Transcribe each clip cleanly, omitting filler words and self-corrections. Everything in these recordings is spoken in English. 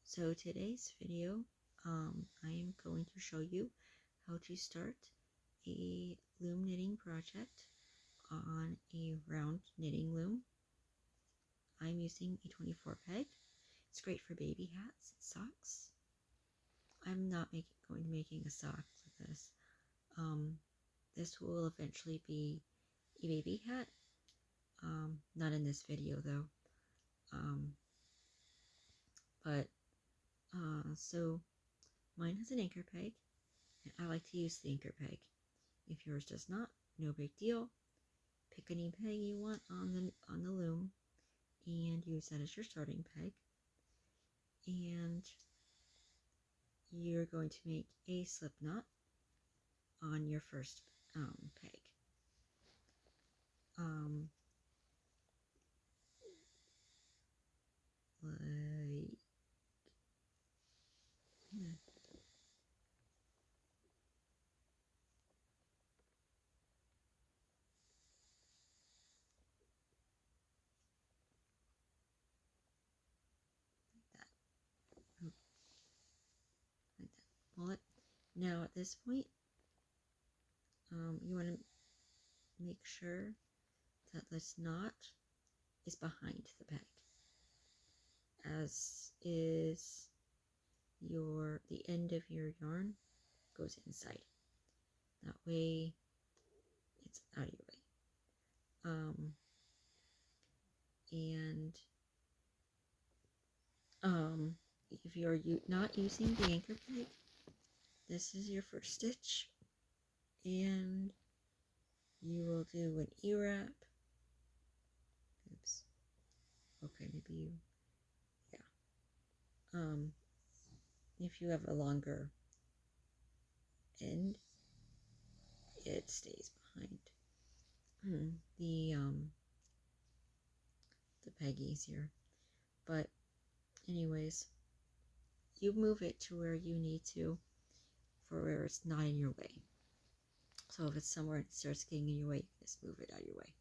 So today's video, I am going to show you how to start a loom knitting project on a round knitting loom. I'm using a 24 peg. It's great for baby hats and socks. I'm not going to making a sock with this. This will eventually be a baby hat. Not in this video though. So mine has an anchor peg, and I like to use the anchor peg. If yours does not, no big deal. Pick any peg you want on the loom and use that as your starting peg. And you're going to make a slip knot on your first peg. Like that. Pull it. Now at this point, you want to make sure that this knot is behind the peg, as is the end of your yarn goes inside. That way it's out of your way. If you're not using the anchor peg, this is your first stitch, and you will do an E-wrap. Oops. Okay, maybe you, yeah. If you have a longer end, it stays behind the peg easier. But anyways, you move it to where you need to, for where it's not in your way. So if it's somewhere it starts getting in your way, just move it out of your way.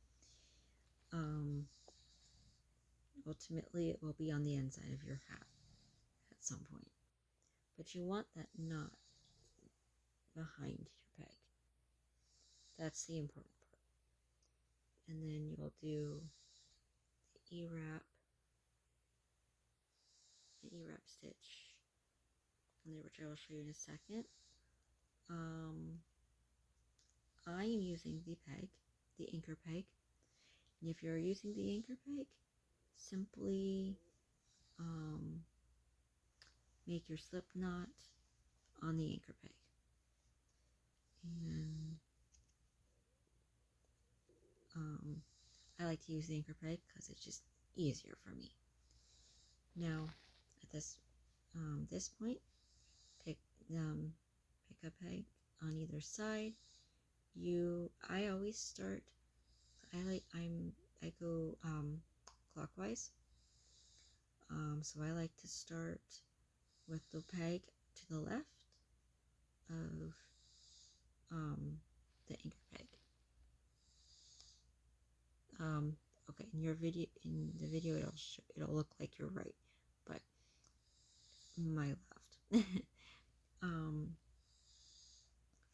Ultimately, it will be on the inside of your hat at some point. But you want that knot behind your peg. That's the important part. And then you'll do the E-wrap stitch, which I will show you in a second. I am using the peg, the anchor peg, and if you're using the anchor peg, simply make your slip knot on the anchor peg. And I like to use the anchor peg because it's just easier for me. Now, at this point, pick a peg on either side. I always start. I go clockwise. So I like to start with the peg to the left of the anchor peg. Okay, in the video it'll look like you're right, but my left.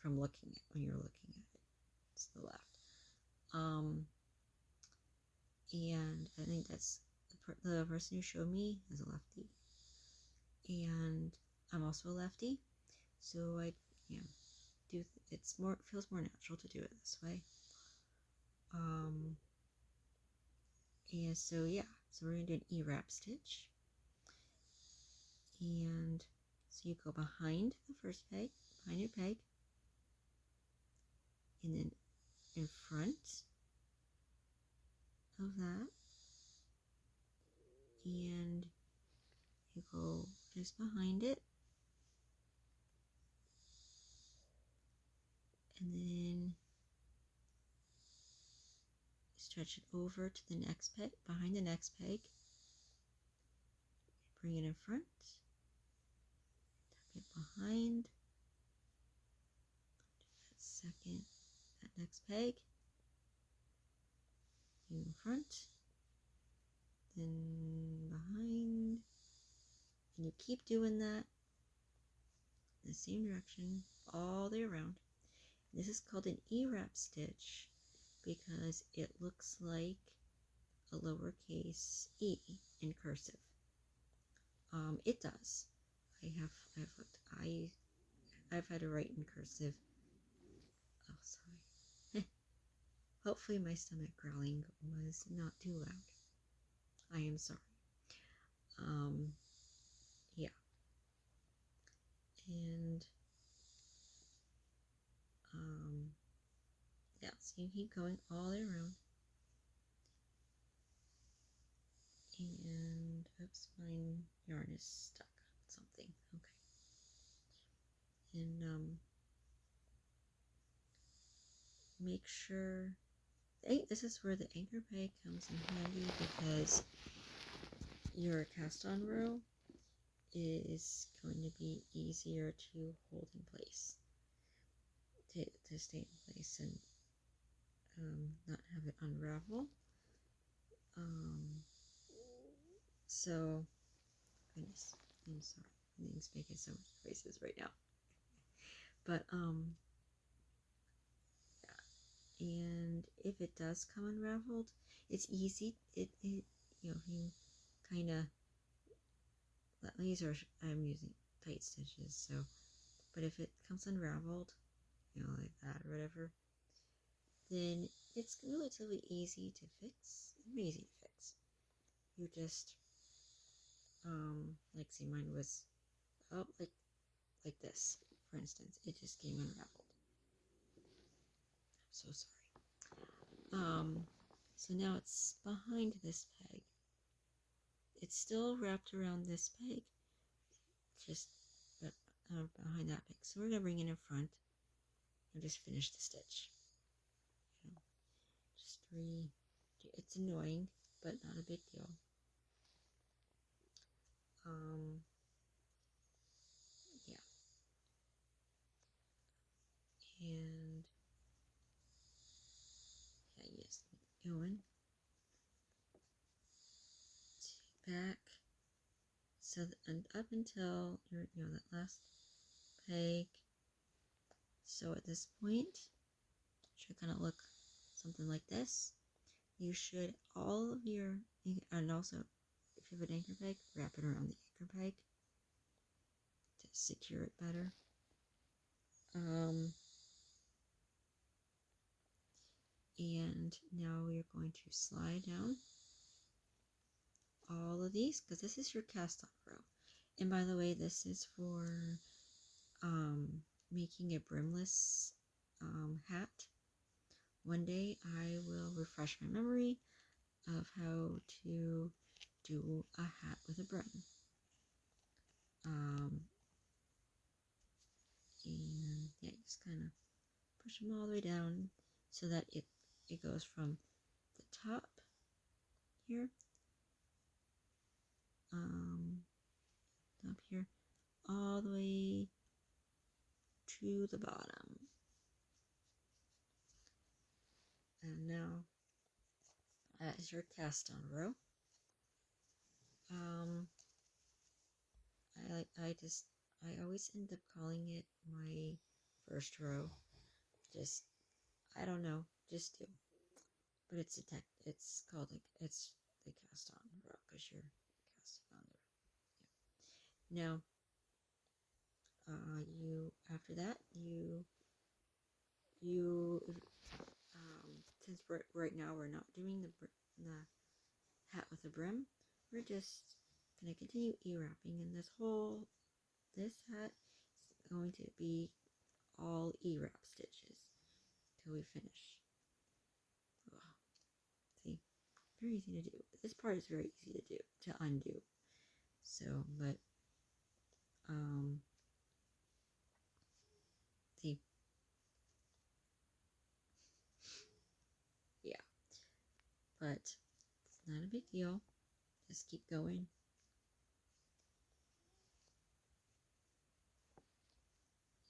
From when you're looking at it, it's the left. And I think that's the person who showed me is a lefty, and I'm also a lefty, so feels more natural to do it this way. And so we're gonna do an E-wrap stitch, and so you go behind the first peg, behind your peg, and then in front of that, and you go just behind it, and then stretch it over to the next peg, behind the next peg, bring it in front, tuck it behind, that next peg, in front, then behind, And you keep doing that in the same direction all the way around. This is called an E-wrap stitch because it looks like a lowercase e in cursive. It does. I've had to write in cursive. Oh, sorry. Hopefully my stomach growling was not too loud. I am sorry. Yeah. And yeah, so you keep going all the way around. And oops, my yarn is stuck on something. Okay. And make sure this is where the anchor peg comes in handy, because your cast on row is going to be easier to hold in place, to stay in place and not have it unravel. So goodness, I'm sorry, everything's making so much faces right now. But yeah. And if it does come unraveled, it's easy. It you know, you kind of, these are, I'm using tight stitches, so, but if it comes unraveled, you know, like that or whatever, then it's relatively easy to fix. Easy to fix. You just like, see, mine was, oh, like this, for instance, it just came unraveled. I'm so sorry. So now it's behind this peg. It's still wrapped around this peg, just behind that peg. So we're gonna bring it in front and just finish the stitch. You know, just it's annoying, but not a big deal. Yeah. And yeah, you just keep going. Back. So and up until your, you know, that last peg. So at this point, it should kind of look something like this. You should, all of your, and also if you have an anchor peg, wrap it around the anchor peg to secure it better. And now we're going to slide down all of these, because this is your cast on row. And by the way, this is for making a brimless hat. One day I will refresh my memory of how to do a hat with a brim. And yeah, just kind of push them all the way down so that it goes from the top here, up here, all the way to the bottom. And now, as your cast on row, I always end up calling it my first row. Just, I don't know, just do. But it's called, like, it's the cast on row, because you're casting on the row. Yeah. Now, after that, since right now we're not doing the hat with a brim, we're just gonna continue e-wrapping, and this hat is going to be all e-wrap stitches till we finish. Oh, see, very easy to do. This part is very easy to do, to undo. So, but see, yeah, but it's not a big deal. Just keep going.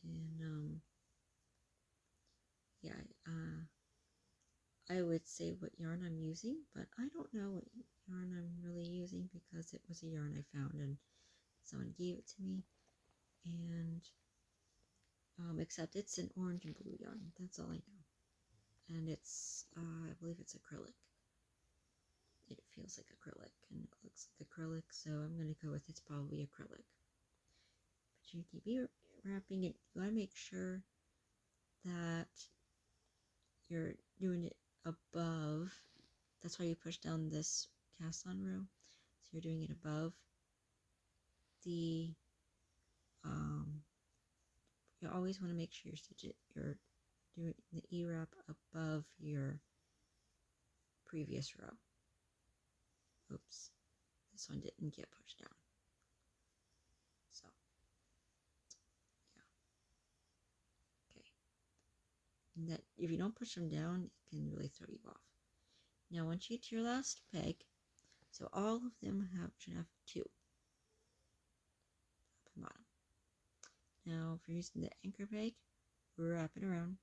And yeah, I would say what yarn I'm using, but I don't know what yarn I'm really using, because it was a yarn I found, and someone gave it to me, and except it's an orange and blue yarn. That's all I know. And it's, I believe it's acrylic. It feels like acrylic and it looks like acrylic, so I'm going to go with it's probably acrylic. But you keep wrapping it. You want to make sure that you're doing it above. That's why you push down this cast on row. So you're doing it above the, you always want to make sure you're doing the E-wrap above your previous row. Oops, this one didn't get pushed down. So, yeah. Okay. And that if you don't push them down, it can really throw you off. Now, once you get to your last peg, so all of them should have 2 top and bottom. Now, if you're using the anchor peg, wrap it around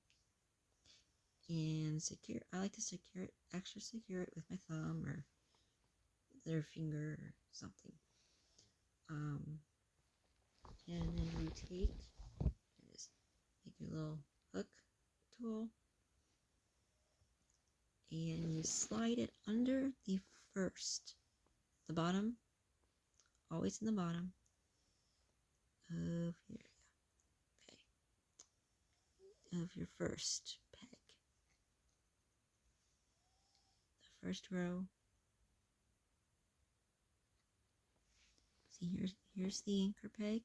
and secure. I like to secure it, extra secure it with my thumb or their finger or something. And then you take, make your little hook tool, and you slide it under the bottom, always in the bottom of your first peg. The first row. See, here's the anchor peg,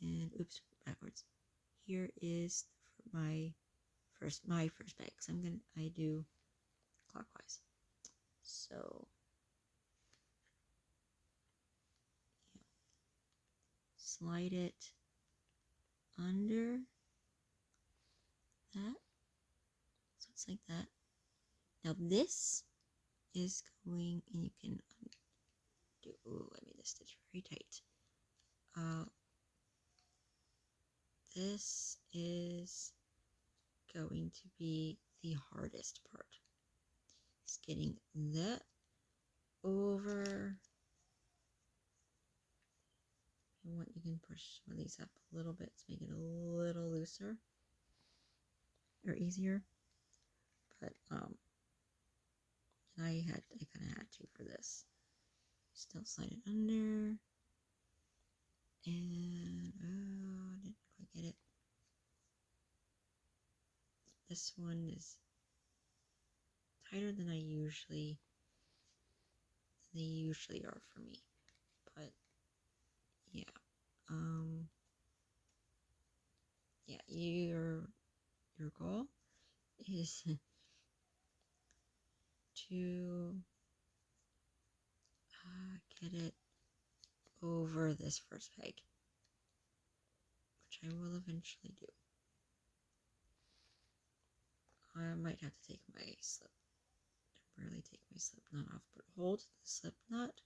and oops, backwards. Here is my first peg. So I do clockwise. So yeah. Slide it under that, so it's like that. Now this is going, and you can undo. Ooh, I made this stitch very tight. This is going to be the hardest part. It's getting that over. You can push one of these up a little bit to make it a little looser or easier. But I kind of had to for this. Still slide it under, and I didn't quite get it. This one is tighter than they usually are for me, but yeah, yeah, your goal is to get it over this first peg, which I will eventually do. I might have to take my temporarily take my slip knot off, but hold the slip knot,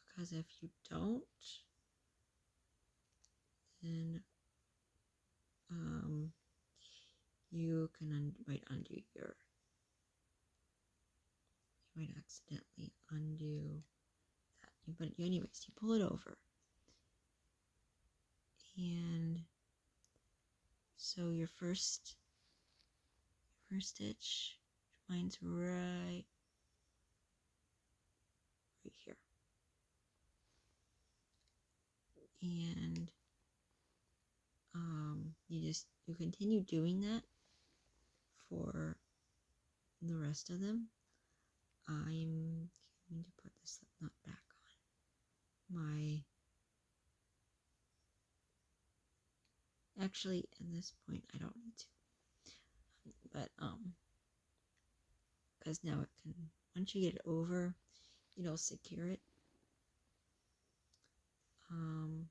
because if you don't, then you might undo you might accidentally undo that. But anyways, you pull it over, and so your first stitch, mine's right here, and you continue doing that for the rest of them. I'm going to put the slip knot back on actually at this point I don't need to, but because now it can, once you get it over, it'll secure it. And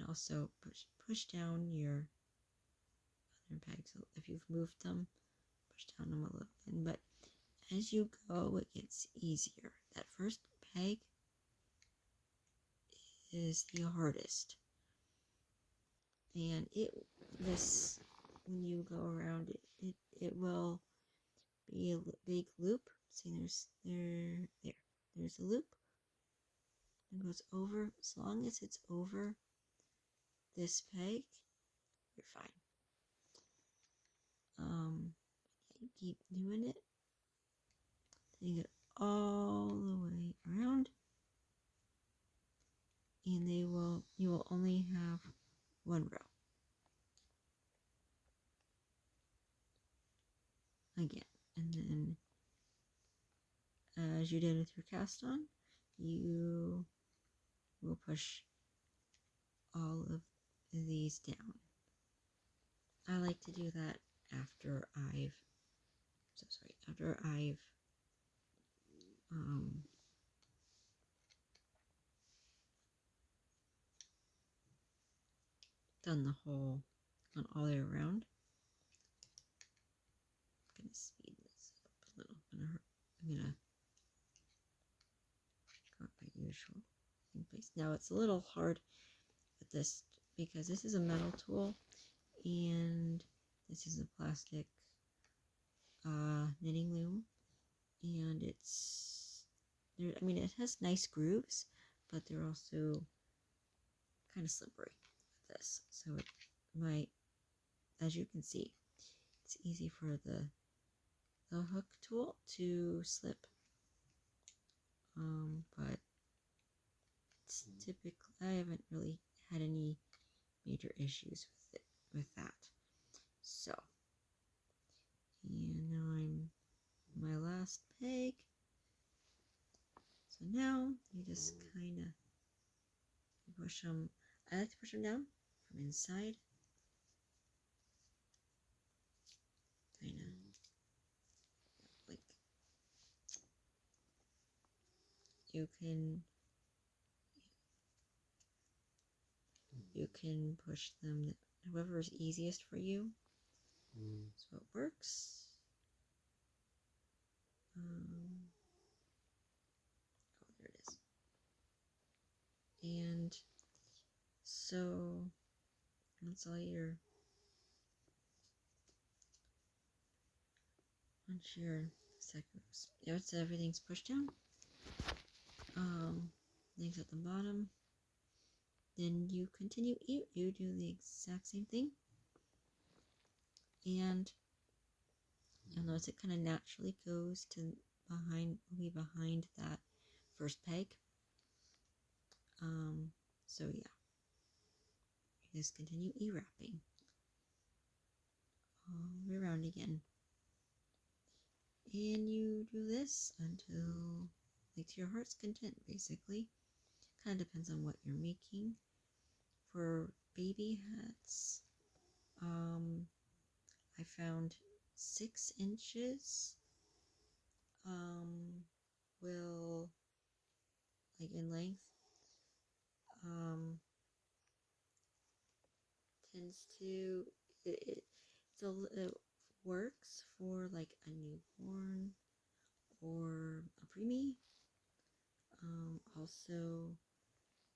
also push down your other pegs. So if you've moved them, push down them a little bit. But as you go, it gets easier. That first peg is the hardest, and when you go around it will be a big loop. See, there's a loop. It goes over. As long as it's over this peg, you're fine. You keep doing it. Take it all the way around, and you will only have one row. Again, and then as you did with your cast on, you will push all of these down. I like to do that after I've done the whole on all the way around. I'm gonna speed this up a little. I'm gonna go at my usual place. Now it's a little hard with this because this is a metal tool and this is a plastic knitting loom, and it's there. I mean, it has nice grooves, but they're also kind of slippery with this. So it might, as you can see, it's easy for the hook tool to slip. But it's typically, I haven't really had any major issues with that. So, and now I'm my last peg. So now you just kind of push them. I like to push them down from inside. Kind of like you can push them however is easiest for you. So it works. Oh, there it is. And so once once everything's pushed down, things at the bottom, then you continue. You do the exact same thing, and you'll notice it kind of naturally goes to behind that first peg. So yeah, you just continue wrapping all the way around again, and you do this until like to your heart's content. Basically, kind of depends on what you're making. For baby hats, I found 6 inches will, like in length, tends to it works for like a newborn or a preemie. Also,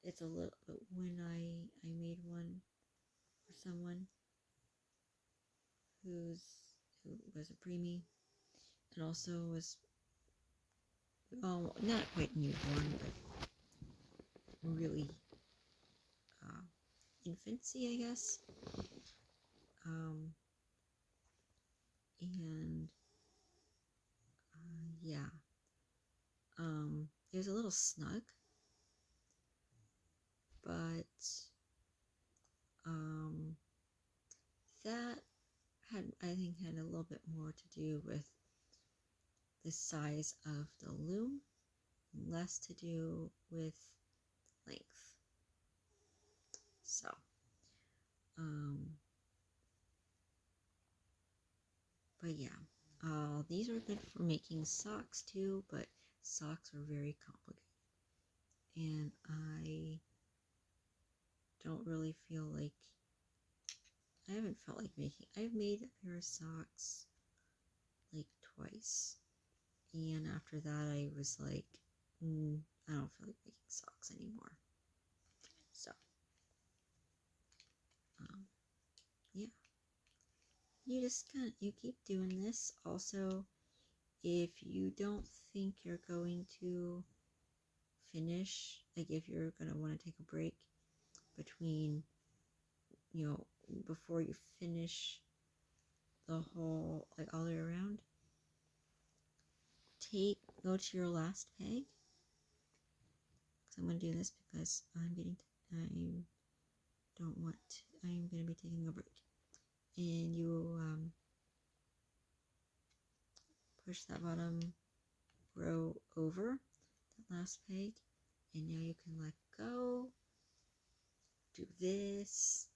it's a little bit when I made one for someone who was a preemie and also was not quite newborn but really infancy, I guess. And yeah, it was a little snug, but that I think had a little bit more to do with the size of the loom, less to do with length. So, but yeah, these are good for making socks too, but socks are very complicated, and I don't really feel like, I haven't felt like making, I've made a pair of socks like twice, and after that I was like, I don't feel like making socks anymore. So, yeah, you just you keep doing this. Also, if you don't think you're going to finish, like if you're gonna want to take a break between, before you finish the whole, like all the way around, go to your last peg. Because I'm gonna do this because I'm gonna be taking a break. And you push that bottom row over that last peg, and now you can let go, do this,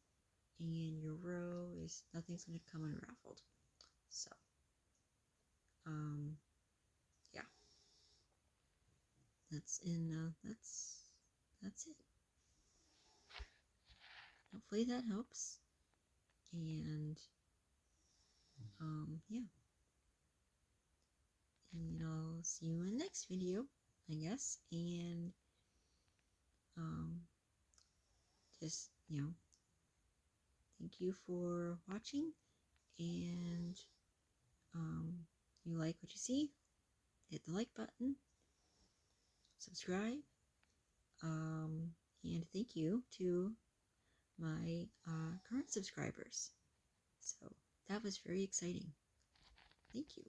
and your row is, nothing's going to come unraveled. So yeah, that's it. Hopefully that helps, and yeah, and I'll see you in the next video, I guess. And just thank you for watching, and you like what you see, hit the like button, subscribe, and thank you to my current subscribers. So that was very exciting. Thank you.